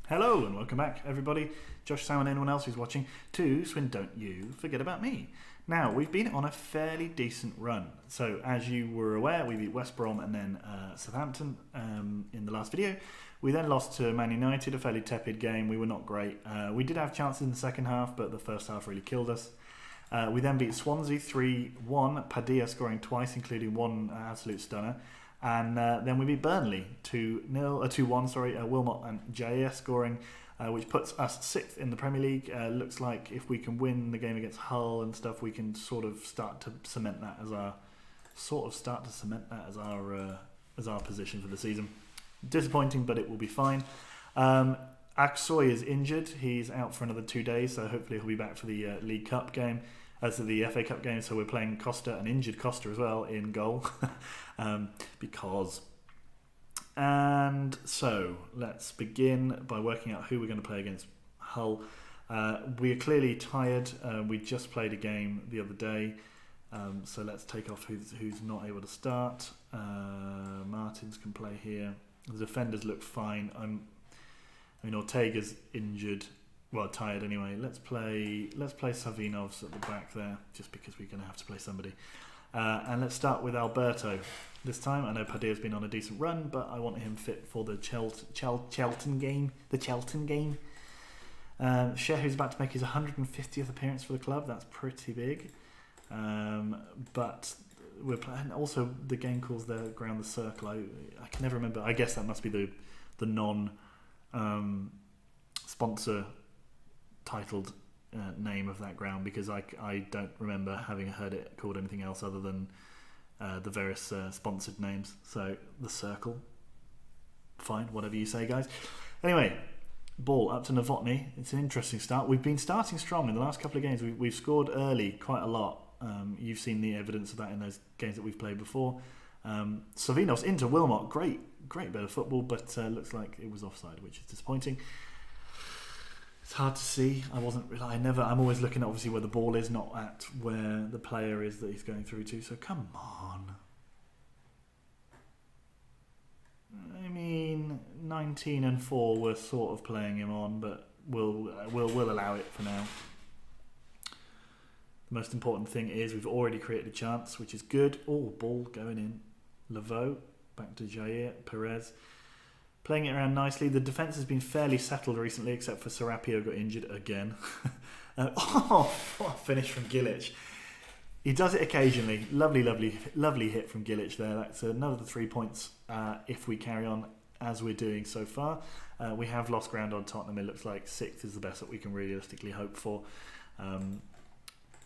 Hello and welcome back, everybody. Josh, Sam, and anyone else who's watching to Swindon't You Forget About Me. Now, we've been on a fairly decent run. So, as you were aware, we beat West Brom and then Southampton in the last video. We then lost to Man United, a fairly tepid game. We were not great. We did have chances in the second half, but the first half really killed us. We then beat Swansea 3-1, Padilla scoring twice, including one absolute stunner. And then we beat Burnley 2-1, Wilmot and Jair scoring, which puts us 6th in the Premier League. Looks like if we can win the game against Hull and stuff, we can sort of start to cement that as our position for the season. Disappointing, but it will be fine. Aksoy is injured. He's out for another 2 days, so hopefully he'll be back for the League Cup game. As the FA Cup game, so we're playing Costa, an injured Costa as well, in goal. And so let's begin by working out who we're going to play against Hull. We are clearly tired. We just played a game the other day, so let's take off who's not able to start. Martins can play here. The defenders look fine. Ortega's injured. Well, tired anyway. Let's play Savinovs at the back there, just because we're going to have to play somebody. And let's start with Alberto this time. I know Padilla's been on a decent run, but I want him fit for the Charlton game. Sheh, who's about to make his 150th appearance for the club. That's pretty big. But we're playing. Also, the game calls their ground the circle. I can never remember. I guess that must be the non sponsor titled name of that ground, because I don't remember having heard it called anything else other than the various sponsored names. So the circle, fine, whatever you say, guys. Anyway, ball up to Novotny. It's an interesting start. We've been starting strong in the last couple of games. We've scored early quite a lot. You've seen the evidence of that in those games that we've played before. Savinovs into Wilmot, great bit of football, but looks like it was offside, which is disappointing. It's hard to see. I'm always looking at obviously where the ball is, not at where the player is that he's going through to. So come on. 19 and 4 we're sort of playing him on, but we'll allow it for now. The most important thing is we've already created a chance, which is good. Oh, ball going in. Laveau back to Jair Perez. Playing it around nicely. The defence has been fairly settled recently, except for Serapio got injured again. What a finish from Gilic. He does it occasionally. Lovely hit from Gilic there. That's another 3 points if we carry on as we're doing so far. We have lost ground on Tottenham. It looks like 6th is the best that we can realistically hope for.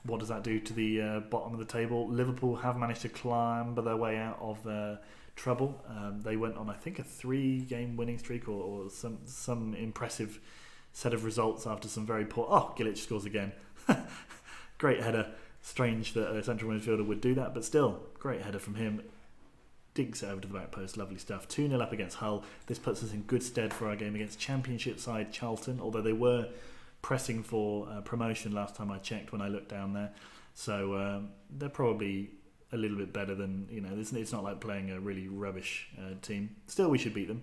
What does that do to the bottom of the table? Liverpool have managed to climb their way out of their trouble. They went on, I think, a 3-game winning streak or some impressive set of results after some very poor... Oh, Gilic scores again. Great header. Strange that a central midfielder would do that, but still, great header from him. Dinks it over to the back post. Lovely stuff. 2-0 up against Hull. This puts us in good stead for our game against Championship side Charlton, although they were pressing for promotion last time I checked when I looked down there. So they're probably a little bit better than, it's not like playing a really rubbish team. Still, we should beat them.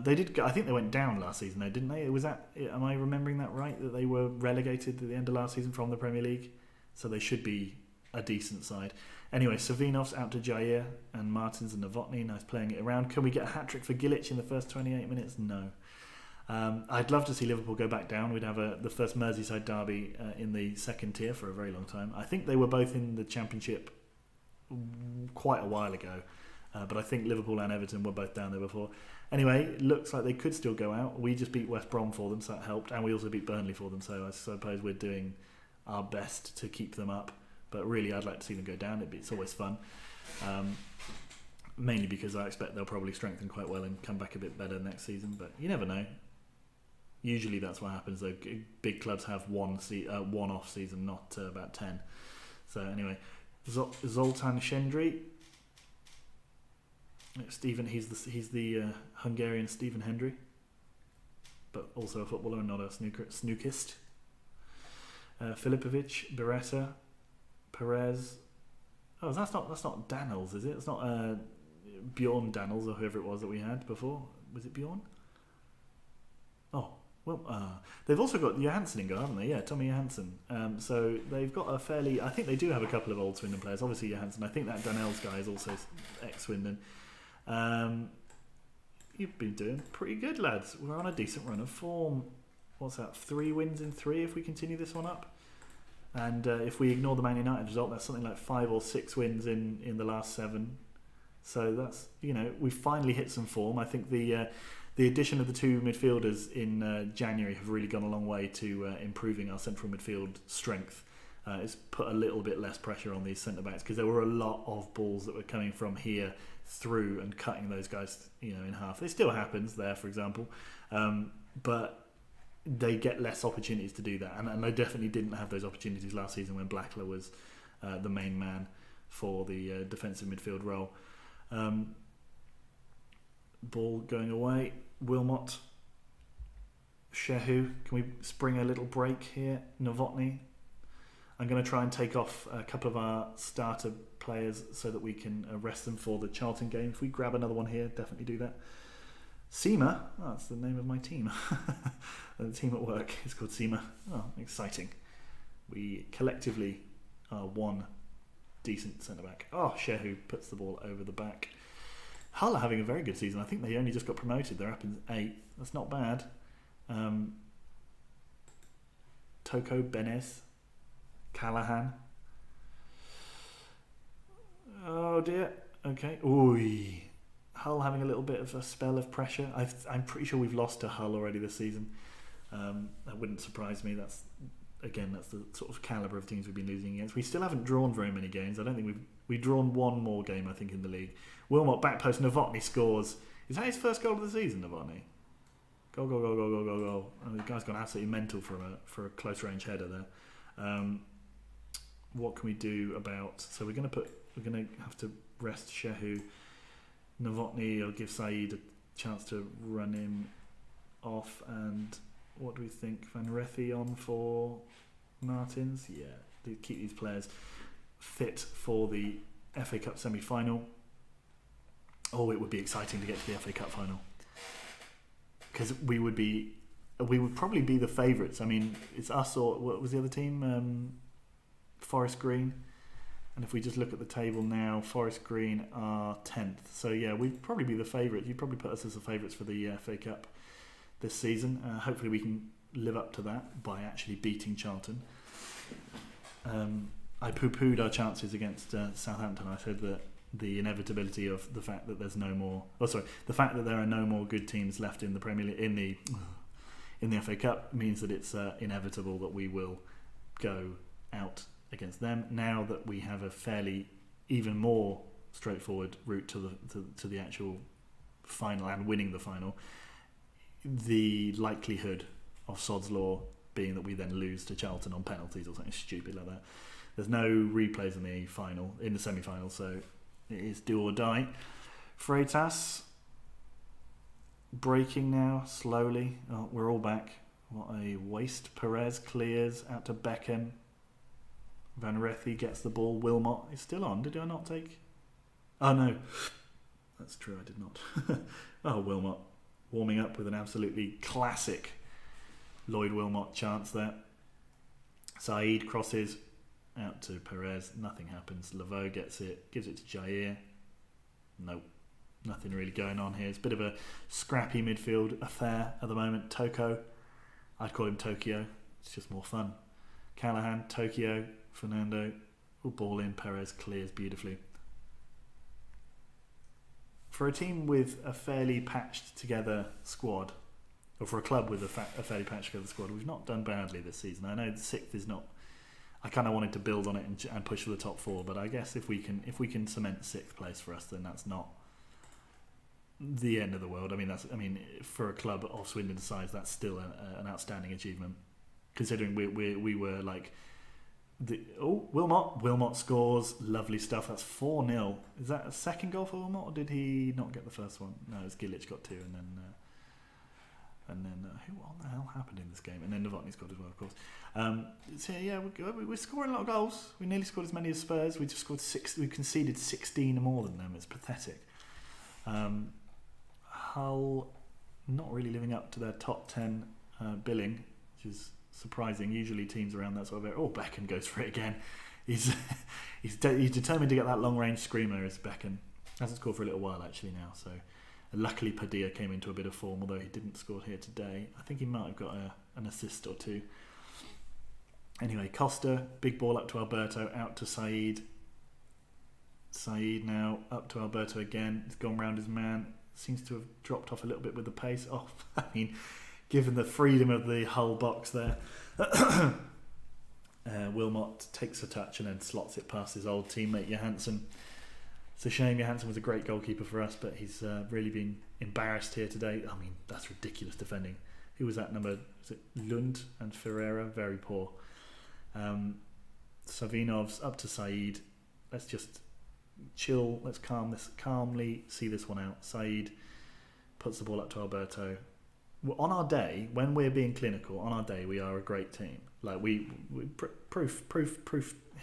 They did. I think they went down last season, though, didn't they? Am I remembering that right? That they were relegated at the end of last season from the Premier League, so they should be a decent side. Anyway, Savinovs out to Jair and Martins and Novotny. Nice playing it around. Can we get a hat trick for Gilic in the first 28 minutes? No. I'd love to see Liverpool go back down. We'd have the first Merseyside derby in the second tier for a very long time. I think they were both in the Championship quite a while ago, but I think Liverpool and Everton were both down there before. Anyway, looks like they could still go out. We just beat West Brom for them, so that helped, and we also beat Burnley for them, so I suppose we're doing our best to keep them up, but really I'd like to see them go down. It's always fun, mainly because I expect they'll probably strengthen quite well and come back a bit better next season, but you never know. Usually that's what happens, though. Big clubs have one off season, not about 10. So anyway, Zoltan Shendry. Stephen, he's the Hungarian Stephen Hendry, but also a footballer and not a snookist. Filipovic, Beretta, Perez. Oh, that's not Daniels, is it? It's not Bjorn Daniels or whoever it was that we had before. Was it Bjorn? Oh, Well, they've also got Johansson in goal, haven't they? Yeah, Tommy Johansson. So they've got a fairly... I think they do have a couple of old Swindon players. Obviously Johansson. I think that Donnell's guy is also ex-Swindon. You've been doing pretty good, lads. We're on a decent run of form. What's that? 3 wins in 3 if we continue this one up. And if we ignore the Man United result, that's something like 5 or 6 wins in the last 7. So that's, we've finally hit some form. I think the addition of the 2 midfielders in January have really gone a long way to improving our central midfield strength. It's put a little bit less pressure on these centre-backs because there were a lot of balls that were coming from here through and cutting those guys in half. It still happens there, for example, but they get less opportunities to do that, and they definitely didn't have those opportunities last season when Blackler was the main man for the defensive midfield role. Ball going away. Wilmot, Shehu. Can we spring a little break here? Novotny. I'm going to try and take off a couple of our starter players so that we can rest them for the Charlton game. If we grab another one here, definitely do that. SEMA, that's the name of my team. The team at work is called SEMA. Oh, exciting. We collectively are one decent centre-back. Oh, Shehu puts the ball over the back. Hull are having a very good season. I think they only just got promoted. They're up in 8th. That's not bad. Toko, Benes, Callahan. Oh dear. Okay. Ooh. Hull having a little bit of a spell of pressure. I'm pretty sure we've lost to Hull already this season. That wouldn't surprise me. That's the sort of calibre of teams we've been losing against. We still haven't drawn very many games. I don't think we've drawn one more game, I think, in the league. Wilmot back post, Novotny scores. Is that his first goal of the season, Novotny? Goal. The guy's gone absolutely mental for a close range header there. What can we do about... So we're going to have to rest Shehu. Novotny, I'll give Saeed a chance to run him off. And what do we think? Van Rethy on for Martins? Yeah, they keep these players fit for the FA Cup semi-final. Oh, it would be exciting to get to the FA Cup final, because we would probably be the favourites. I mean, it's us or what was the other team? Forest Green. And if we just look at the table now, Forest Green are 10th. So yeah, we'd probably be the favourites. You'd probably put us as the favourites for the FA Cup this season. Hopefully we can live up to that by actually beating Charlton. I poo-pooed our chances against Southampton. I said that the inevitability of the fact that the fact that there are no more good teams left in the Premier League in the FA Cup means that it's inevitable that we will go out against them. Now that we have a fairly even more straightforward route to the actual final and winning the final, the likelihood of sod's law being that we then lose to Charlton on penalties or something stupid like that. There's no replays in the semi-final, so it is do or die. Freitas breaking now slowly. Oh, we're all back. What a waste. Perez clears out to Beckham. Van Rethy gets the ball. Wilmot is still on. Did I not take? Oh no, that's true. I did not. Oh, Wilmot warming up with an absolutely classic Lloyd Wilmot chance there. Saeed crosses out to Perez. Nothing happens. Laveau gets it. Gives it to Jair. Nope. Nothing really going on here. It's a bit of a scrappy midfield affair at the moment. Toko. I'd call him Tokyo. It's just more fun. Callahan, Tokyo, Fernando. All ball in. Perez clears beautifully. For a team with a fairly patched together squad, or for a club with a fairly patched together squad, we've not done badly this season. I know the 6th is not... I kind of wanted to build on it and push for the top 4, but I guess if we can cement 6th place for us, then that's not the end of the world. I mean, for a club of Swindon's size, that's still an outstanding achievement, considering we were like Wilmot scores, lovely stuff. That's 4-0. Is that a second goal for Wilmot, or did he not get the first one? No, it's Gillich got 2, and then what the hell happened in this game? And then Novotny's got as well, of course. So yeah, we're scoring a lot of goals. We nearly scored as many as Spurs. We just scored 6. We conceded 16 more than them. It's pathetic. Hull not really living up to their top 10 billing, which is surprising. Usually teams around that sort of area. Oh, Beckham goes for it again. He's determined to get that long range screamer. Is Beckham hasn't scored for a little while actually now. So luckily Padilla came into a bit of form, although he didn't score here today. I think he might have got an assist or two. Anyway, Costa, big ball up to Alberto, out to Said. Said now up to Alberto again. He's gone round his man. Seems to have dropped off a little bit with the pace. Oh, I mean, given the freedom of the Hull box there, Wilmot takes a touch and then slots it past his old teammate Johansson. It's a shame. Johansson was a great goalkeeper for us, but he's really been embarrassed here today. I mean, that's ridiculous defending. Who was that number? Was it Lund and Ferreira? Very poor. Savinov's up to Said. Let's just chill. Let's calmly see this one out. Said puts the ball up to Alberto. On our day, when we're being clinical, on our day we are a great team. Like we proof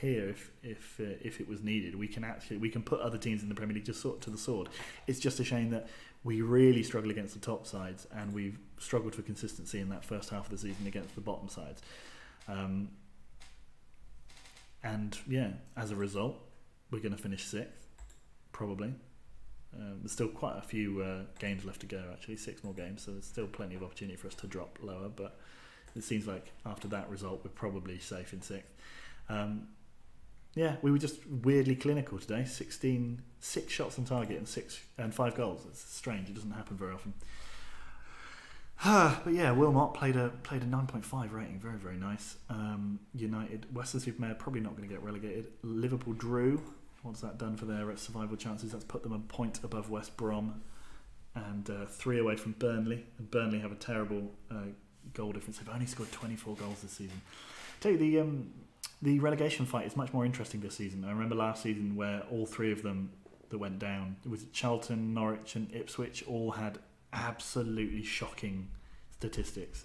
here. If it was needed, we can put other teams in the Premier League just sort to the sword. It's just a shame that we really struggle against the top sides, and we've struggled for consistency in that first half of the season against the bottom sides. And yeah, as a result, we're going to finish 6th, probably. There's still quite a few games left to go, actually, 6 more games, so there's still plenty of opportunity for us to drop lower, but it seems like after that result, we're probably safe in 6th. Yeah, we were just weirdly clinical today. 6 shots on target and 5 goals. It's strange, it doesn't happen very often. But yeah, Wilmot played a 9.5 rating, very, very nice. United, Weston-super-Mare probably not going to get relegated. Liverpool drew. What's that done for their survival chances? That's put them a point above West Brom and 3 away from Burnley. And Burnley have a terrible goal difference. They've only scored 24 goals this season. I tell you, the relegation fight is much more interesting this season. I remember last season where all 3 of them that went down, it was Charlton, Norwich and Ipswich, all had absolutely shocking statistics.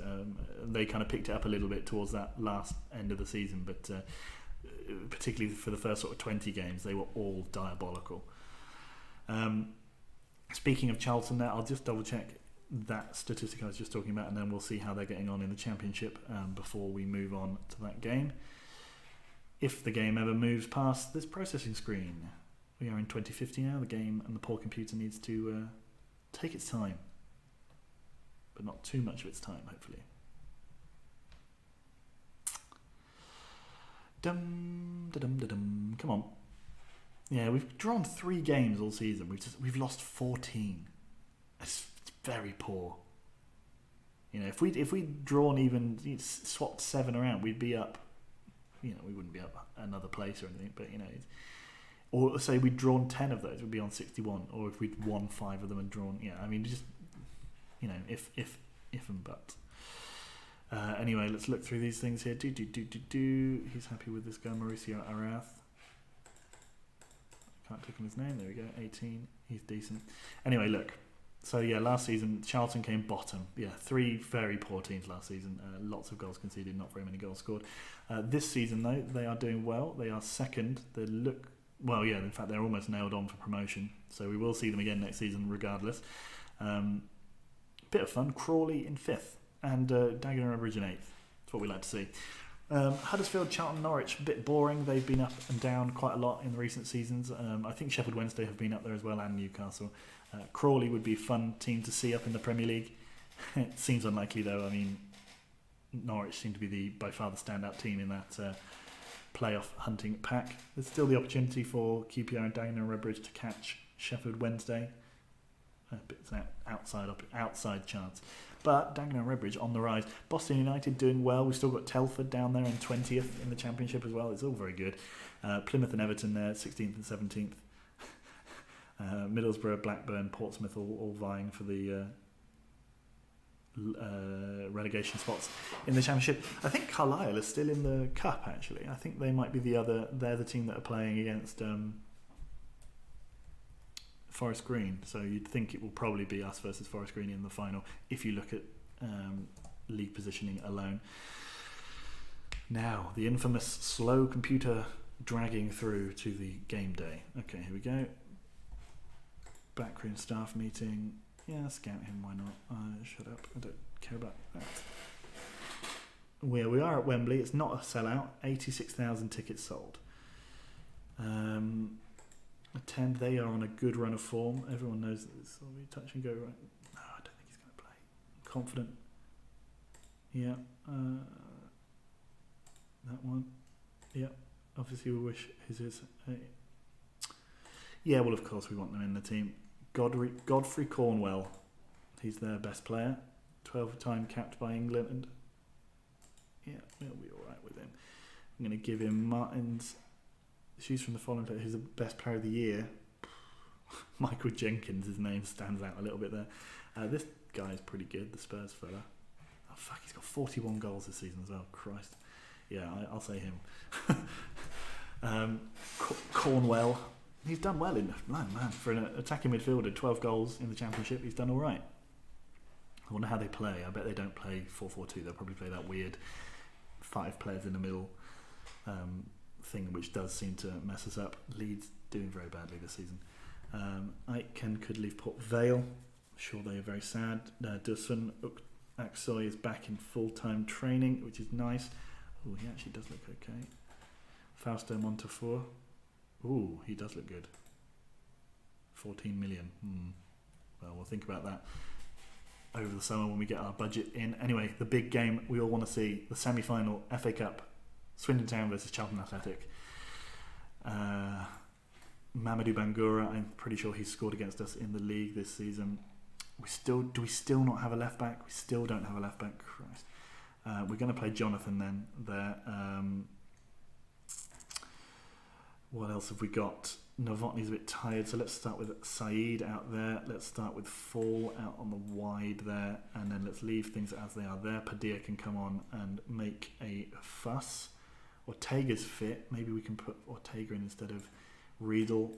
They kind of picked it up a little bit towards that last end of the season, but particularly for the first sort of 20 games, they were all diabolical. Speaking of Charlton there, I'll just double check that statistic I was just talking about, and then we'll see how they're getting on in the Championship before we move on to that game. If the game ever moves past this processing screen. We are in 2050 now. The game and the poor computer needs to take its time, but not too much of its time, hopefully. Come on. Yeah, we've drawn 3 games all season. We've lost 14. It's very poor. You know, if we'd drawn even swapped 7 around, we'd be up. You know, we wouldn't be up another place or anything. But you know, or say we'd drawn 10 of those, we'd be on 61. Or if we'd won 5 of them and drawn, yeah. I mean, just you know, if and but. Anyway, let's look through these things here. He's happy with this guy, Mauricio Arath. Can't click on his name. There we go. 18. He's decent. Anyway, look. So yeah, last season Charlton came bottom. Yeah, 3 very poor teams last season. Lots of goals conceded, not very many goals scored. This season though, they are doing well. They are second. They look well. Yeah, in fact, they're almost nailed on for promotion. So we will see them again next season, regardless. Bit of fun. Crawley in 5th. And Dagenham and Ridge in 8th. That's what we like to see. Huddersfield, Charlton, Norwich, a bit boring. They've been up and down quite a lot in the recent seasons. I think Sheffield Wednesday have been up there as well, and Newcastle. Crawley would be a fun team to see up in the Premier League. It seems unlikely though. I mean, Norwich seem to be by far the standout team in that playoff hunting pack. There's still the opportunity for QPR and Dagenham and Redbridge to catch Sheffield Wednesday. It's an outside chance. But Dagenham and Redbridge on the rise. Boston United doing well. We've still got Telford down there in 20th in the Championship as well. It's all very good. Plymouth and Everton there, 16th and 17th. Middlesbrough, Blackburn, Portsmouth all vying for the relegation spots in the Championship. I think Carlisle is still in the Cup, actually. I think they might be they're the team that are playing against Forest Green, so you'd think it will probably be us versus Forest Green in the final if you look at league positioning alone. Now, the infamous slow computer dragging through to the game day. Okay, here we go. Backroom staff meeting. Yeah, scout him, why not? Shut up, I don't care about that. where we are at Wembley. It's not a sellout. 86,000 tickets sold. Attend. They are on a good run of form. Everyone knows that this will be touch and go, right? No, I don't think he's going to play. Confident. Yeah. That one. Yeah. Obviously, we wish his is. Yeah, well, of course, we want them in the team. Godfrey Cornwell. He's their best player. 12-time capped by England. And yeah, we'll be all right with him. I'm going to give him Martin's. Choose from the following player who's the best player of the year. Michael Jenkins, his name stands out a little bit there. This guy is pretty good, the Spurs fella. Oh, fuck, he's got 41 goals this season as well. Christ. Yeah, I'll say him. Cornwell. He's done well in man, for an attacking midfielder, 12 goals in the Championship. He's done all right. I wonder how they play. I bet they don't play 4-4-2. They'll probably play that weird 5 players in the middle thing, which does seem to mess us up. Leeds doing very badly this season. Aitken could leave Port Vale. I'm sure they are very sad. Dusun Aksoy is back in full-time training, which is nice. Oh, he actually does look okay. Fausto Montefiore. Ooh, he does look good. 14 million. Well, we'll think about that over the summer when we get our budget in. Anyway, the big game we all want to see, the semi-final FA Cup, Swindon Town versus Charlton Athletic. Mamadou Bangura, I'm pretty sure he's scored against us in the league this season. Do we still not have a left back? We still don't have a left back. Christ. We're going to play Jonathan then there. What else have we got? Novotny's a bit tired, so let's start with Saeed out there. Let's start with Fall out on the wide there, and then let's leave things as they are there. Padilla can come on and make a fuss. Ortega's fit. Maybe we can put Ortega in instead of Riedel,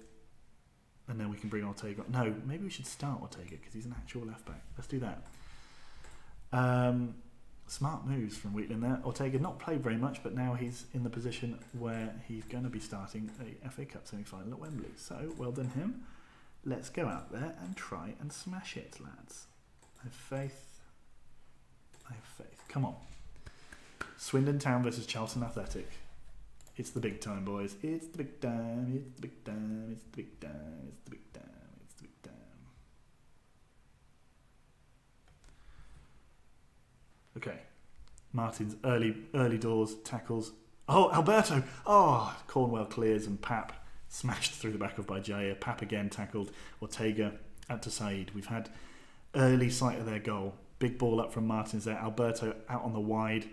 and then we can bring Ortega. No, maybe we should start Ortega because he's an actual left back. Let's do that. Smart moves from Wheatland there. Ortega not played very much, but now he's in the position where he's going to be starting a FA Cup semi-final at Wembley. So, well done him. Let's go out there and try and smash it, lads. I have faith. I have faith. Come on. Swindon Town versus Charlton Athletic. It's the big time, boys. It's the big time. It's the big time. It's the big time. It's the big time. It's the big time. Okay. Martin's early doors tackles. Oh, Alberto! Oh, Cornwell clears and Pap smashed through the back of by Jair. Pap again tackled Ortega out to Said. We've had early sight of their goal. Big ball up from Martins there. Alberto out on the wide.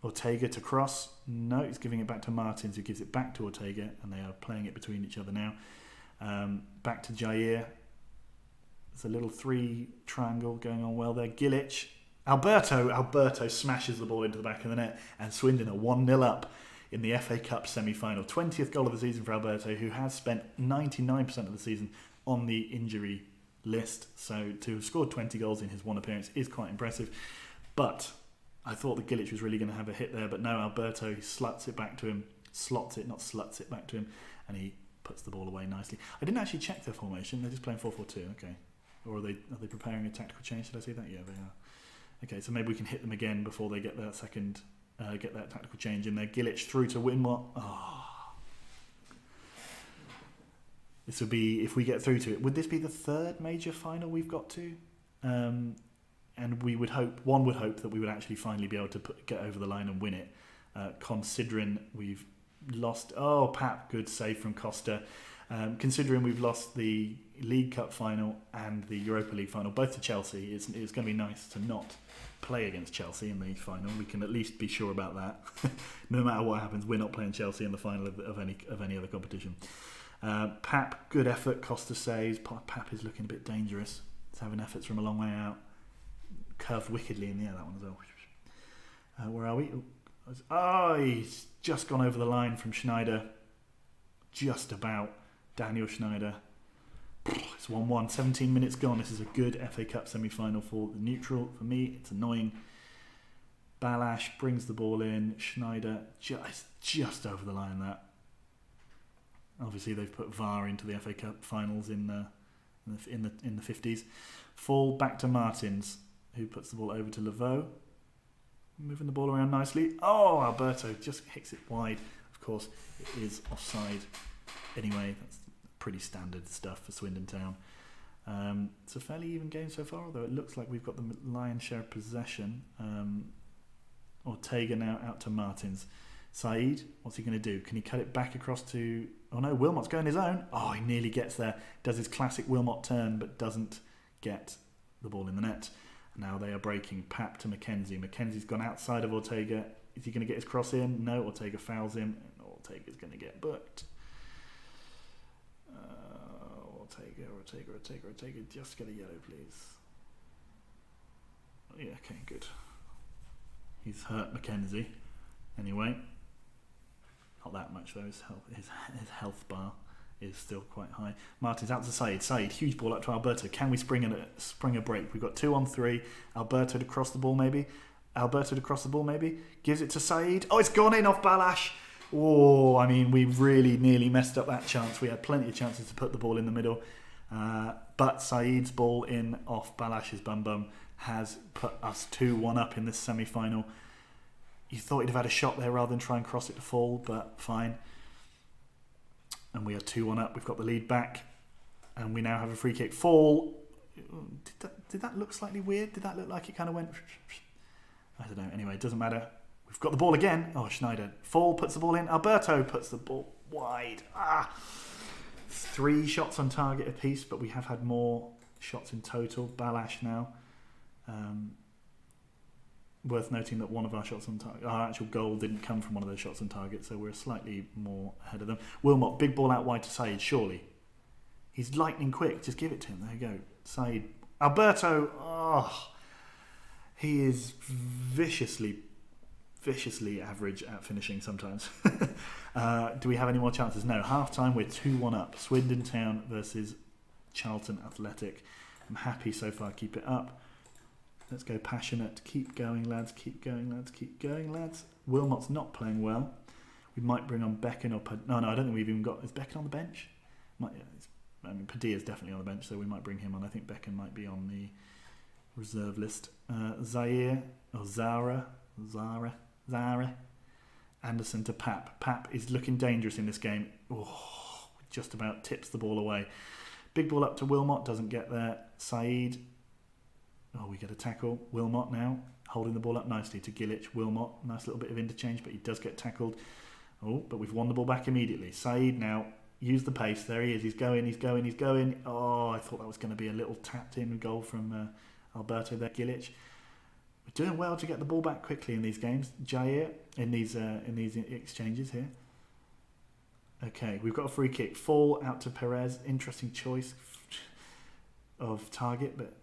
Ortega to cross. No, he's giving it back to Martins, who gives it back to Ortega, and they are playing it between each other now. Back to Jair. There's a little 3 triangle going on well there. Gillich. Alberto smashes the ball into the back of the net, and Swindon are 1-0 up in the FA Cup semi-final. 20th goal of the season for Alberto, who has spent 99% of the season on the injury list. So to have scored 20 goals in his one appearance is quite impressive. But I thought that Gillich was really going to have a hit there, but no, Alberto slots it back to him, back to him, and he puts the ball away nicely. I didn't actually check their formation. They're just playing 4-4-2, okay. Or are they preparing a tactical change? Did I see that? Yeah, they are. Okay, so maybe we can hit them again before they get that get that tactical change in there. Gillich through to Winmore. Oh. This would be, if we get through to it, would this be the 3rd major final we've got to? And one would hope that we would actually finally be able to get over the line and win it, considering we've lost. Oh, Pap, good save from Costa. Considering we've lost the League Cup final and the Europa League final, both to Chelsea, it's going to be nice to not play against Chelsea in the final. We can at least be sure about that. No matter what happens, we're not playing Chelsea in the final of any other competition. Pap, good effort. Costa saves. Pap is looking a bit dangerous. He's having efforts from a long way out. Curved wickedly in the air, that one as well. Where are we? Oh, he's just gone over the line from Schneider. Just about. Daniel Schneider. It's 1-1. 17 minutes gone. This is a good FA Cup semi-final for the neutral. For me, it's annoying. Balash brings the ball in. Schneider just over the line. That. Obviously, they've put VAR into the FA Cup finals in the 50s. Fall back to Martins, who puts the ball over to Laveau. moving the ball around nicely. Oh, Alberto just hits it wide. Of course, it is offside anyway. That's pretty standard stuff for Swindon Town. It's a fairly even game so far, although it looks like we've got the lion's share of possession. Ortega now out to Martins. Saeed, what's he going to do? Can he cut it back across to... Oh no, Wilmot's going his own. Oh, he nearly gets there. Does his classic Wilmot turn, but doesn't get the ball in the net. Now they are breaking. Pap to Mackenzie. Mackenzie's gone outside of Ortega. Is he going to get his cross in? No, Ortega fouls him. And Ortega's going to get booked. Ortega. Just get a yellow, please. Yeah, okay, good. He's hurt Mackenzie. Anyway. Not that much though. His health bar is still quite high. Martin's out to Saeed. Saeed, huge ball up to Alberto. Can we spring a break? We've got 2 on 3. Alberto to cross the ball maybe. Gives it to Saeed. Oh, it's gone in off Balash. Oh, I mean, we really nearly messed up that chance. We had plenty of chances to put the ball in the middle. But Saeed's ball in off Balash's bum has put us 2-1 up in this semi-final. You thought he'd have had a shot there rather than try and cross it to Fall, but fine. And we are 2-1 up. We've got the lead back. And we now have a free kick. Fall. Did that look slightly weird? Did that look like it kind of went... I don't know. Anyway, it doesn't matter. We've got the ball again. Oh, Schneider. Fall puts the ball in. Alberto puts the ball wide. 3 shots on target apiece, but we have had more shots in total. Balash now. Worth noting that one of our shots on target, our actual goal didn't come from one of those shots on target, so we're slightly more ahead of them. Wilmot, big ball out wide to Saeed, surely. He's lightning quick, just give it to him. There you go. Saeed. Alberto, he is viciously average at finishing sometimes. Do we have any more chances? No. Half time, we're 2-1 up. Swindon Town versus Charlton Athletic. I'm happy so far. Keep it up. Let's go passionate. Keep going, lads. Keep going, lads. Wilmot's not playing well. We might bring on Becken or... No, I don't think we've even got... Is Becken on the bench? Padilla's definitely on the bench, so we might bring him on. I think Becken might be on the reserve list. Zara. Anderson to Pap. Pap is looking dangerous in this game. Oh, just about tips the ball away. Big ball up to Wilmot. Doesn't get there. Saeed... Oh, we get a tackle. Wilmot now holding the ball up nicely to Gillich. Wilmot, nice little bit of interchange, but he does get tackled. Oh, but we've won the ball back immediately. Saeed now, use the pace. There he is. He's going. Oh, I thought that was going to be a little tapped in goal from Alberto there. Gillich. We're doing well to get the ball back quickly in these games. Jair in these exchanges here. Okay, we've got a free kick. Fall out to Perez. Interesting choice of target, but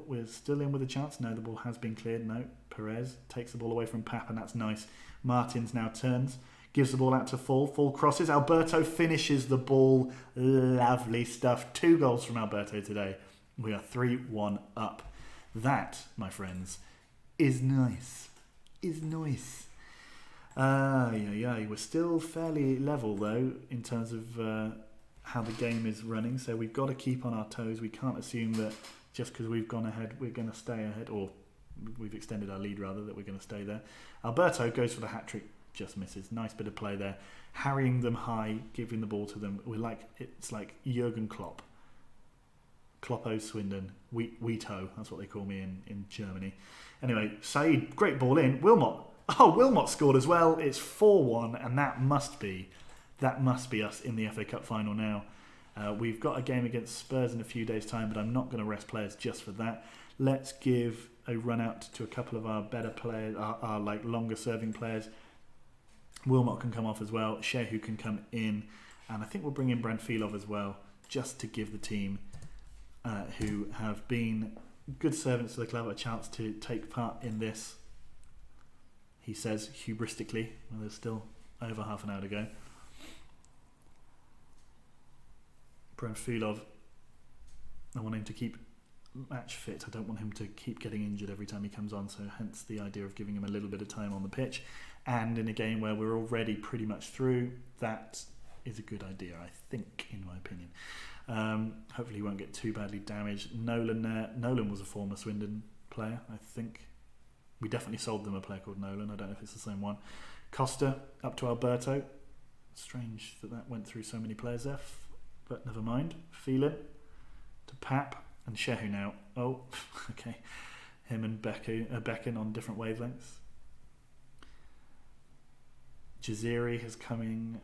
we're still in with a chance. No, the ball has been cleared. No, Perez takes the ball away from Pap, and that's nice. Martins now turns, gives the ball out to Fall. Fall crosses. Alberto finishes the ball. Lovely stuff. 2 goals from Alberto today. We are 3-1 up. That, my friends, is nice. We're still fairly level though in terms of how the game is running, so we've got to keep on our toes. We can't assume that just because we've gone ahead we're going to stay ahead, or we've extended our lead rather, that we're going to stay there. Alberto goes for the hat-trick, just misses. Nice bit of play there, harrying them high, giving the ball to them. It's like Jurgen Klopp. Kloppo Swindon, Wheato, that's what they call me in Germany. Anyway, Saeed, great ball in. Wilmot scored as well. It's 4-1, and that must be us in the FA Cup final now. We've got a game against Spurs in a few days' time, but I'm not going to rest players just for that. Let's give a run out to a couple of our better players, our longer serving players. Wilmot can come off as well. Shehu can come in, and I think we'll bring in Brandfilov as well, just to give the team who have been good servants to the club a chance to take part in this. He says hubristically. Well, there's still over half an hour to go. Brandfilov, I want him to keep match fit. I don't want him to keep getting injured every time he comes on, so hence the idea of giving him a little bit of time on the pitch. And in a game where we're already pretty much through, that is a good idea, I think, in my opinion. Hopefully he won't get too badly damaged. Nolan there. Nolan was a former Swindon player, I think. We definitely sold them a player called Nolan. I don't know if it's the same one. Costa up to Alberto. Strange that went through so many players there, but never mind. Phelan to Pap and Shehu now. Oh, okay. Him and Becken on different wavelengths. Jaziri is coming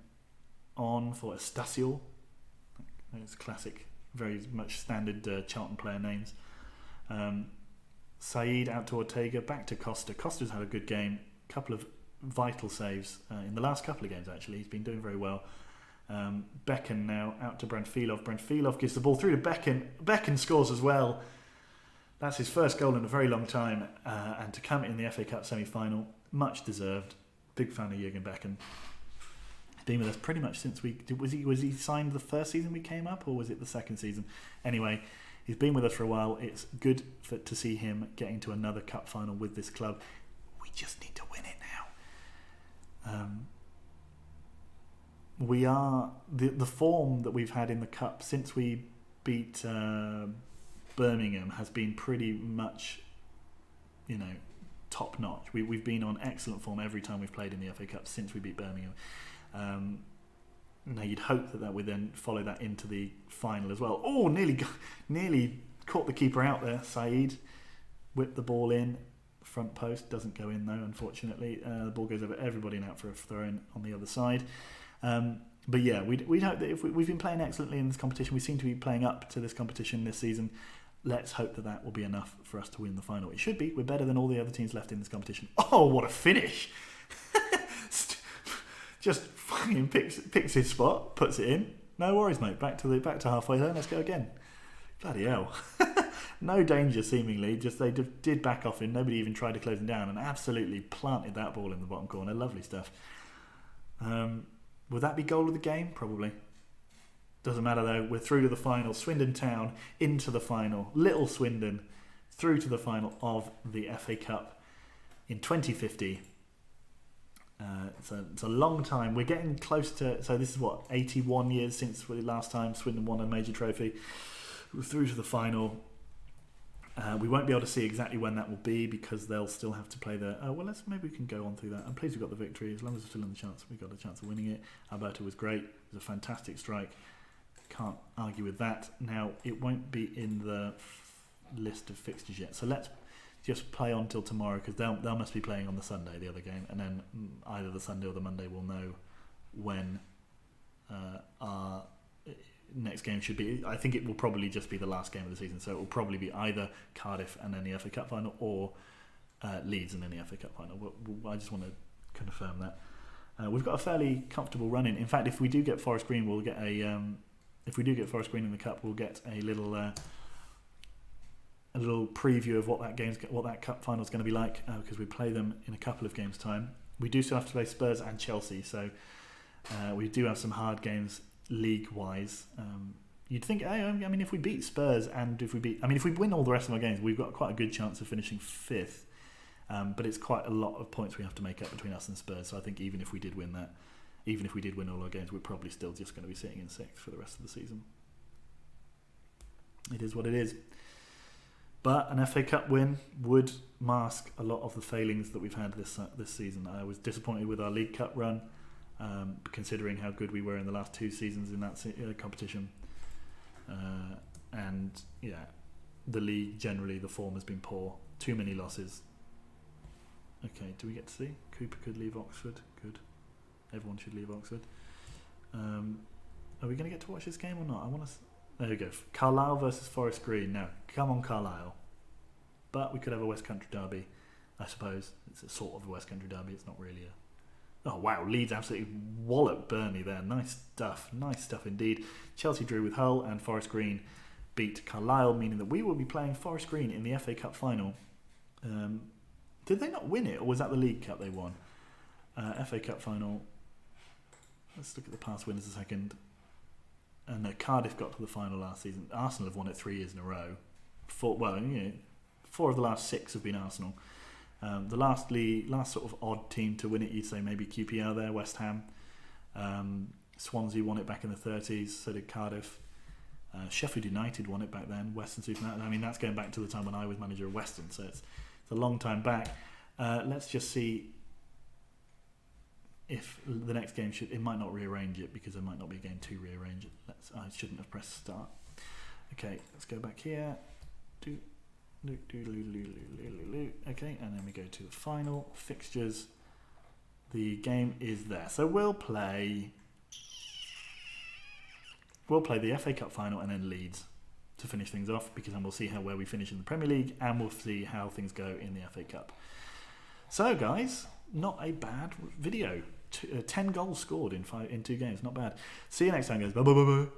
on for Estacial. It's classic, very much standard Charlton player names. Saeed out to Ortega, back to Costa. Costa's had a good game, couple of vital saves in the last couple of games actually. He's been doing very well. Becken now out to Brandfilov. Brandfilov gives the ball through to Becken. Becken scores as well. That's his first goal in a very long time, and to come in the FA Cup semi-final, much deserved. Big fan of Jürgen Becken. Been with us pretty much since was he signed the first season we came up, or was it the second season? Anyway, he's been with us for a while. It's good to see him getting to another cup final with this club. We just need to win it now. We are the form that we've had in the cup since we beat Birmingham has been pretty much, top notch. We've been on excellent form every time we've played in the FA Cup since we beat Birmingham. Now you'd hope that would then follow that into the final as well. Oh, nearly caught the keeper out there. Saeed whipped the ball in, front post, doesn't go in though, unfortunately. The ball goes over everybody and out for a throw-in on the other side. But yeah, we'd hope that if we've been playing excellently in this competition, we seem to be playing up to this competition this season. Let's hope that will be enough for us to win the final. It should be. We're better than all the other teams left in this competition. Oh, what a finish! Just fucking picks his spot, puts it in. No worries, mate. Back to halfway there. Let's go again. Bloody hell! No danger seemingly. Just they did back off him. Nobody even tried to close him down, and absolutely planted that ball in the bottom corner. Lovely stuff. Would that be goal of the game? Probably. Doesn't matter though. We're through to the final. Swindon Town into the final. Little Swindon through to the final of the FA Cup in 2050. It's a long time. We're getting close to. So this is 81 years since the last time Swindon won a major trophy. We're through to the final. We won't be able to see exactly when that will be because they'll still have to play maybe we can go on through that. I'm pleased we got the victory. As long as we're still in the chance, we got a chance of winning it. Alberto was great. It was a fantastic strike. Can't argue with that. Now it won't be in the list of fixtures yet, so let's just play on till tomorrow because they must be playing on the Sunday, the other game, and then either the Sunday or the Monday we'll know when our next game should be. I think it will probably just be the last game of the season, so it will probably be either Cardiff and then the FA Cup final, or Leeds and then the FA Cup final. I just want to confirm that. We've got a fairly comfortable run in. In fact, if we do get Forest Green, we'll get a. If we do get Forest Green in the cup, we'll get a little preview of what that cup final is going to be like because we play them in a couple of games' time. We do still have to play Spurs and Chelsea, so we do have some hard games league-wise. You'd think, if we beat Spurs and if we win all the rest of our games, we've got quite a good chance of finishing fifth. But it's quite a lot of points we have to make up between us and Spurs. So I think even if we did win all our games, we're probably still just going to be sitting in sixth for the rest of the season. It is what it is. But an FA Cup win would mask a lot of the failings that we've had this season. I was disappointed with our League Cup run, considering how good we were in the last two seasons in that competition. And yeah, the league generally, the form has been poor. Too many losses. Okay, do we get to see? Cooper could leave Oxford. Good. Everyone should leave Oxford. Are we going to get to watch this game or not? There we go. Carlisle versus Forest Green. Now, come on, Carlisle. But we could have a West Country derby, I suppose. It's a sort of a West Country derby. It's not really a... Oh, wow. Leeds absolutely walloped Burnley there. Nice stuff. Nice stuff indeed. Chelsea drew with Hull and Forest Green beat Carlisle, meaning that we will be playing Forest Green in the FA Cup final. Did they not win it, or was that the League Cup they won? FA Cup final. Let's look at the past winners a second. No, Cardiff got to the final last season. Arsenal have won it 3 years in a row. 4 of the last 6 have been Arsenal. The last sort of odd team to win it, you'd say maybe QPR there, West Ham. Swansea won it back in the 30s, so did Cardiff. Sheffield United won it back then, Western Superman. I mean, that's going back to the time when I was manager of Western, so it's a long time back. Let's just see if the next game it might not rearrange it because there might not be a game to rearrange it. I shouldn't have pressed start. Okay, let's go back here. Okay, and then we go to the final fixtures. The game is there, so we'll play the FA Cup final and then Leeds to finish things off, because then we'll see where we finish in the Premier League and we'll see how things go in the FA Cup. So guys, not a bad video. 10 goals scored in 2 games, not bad. See you next time, guys. Bye bye bye bye.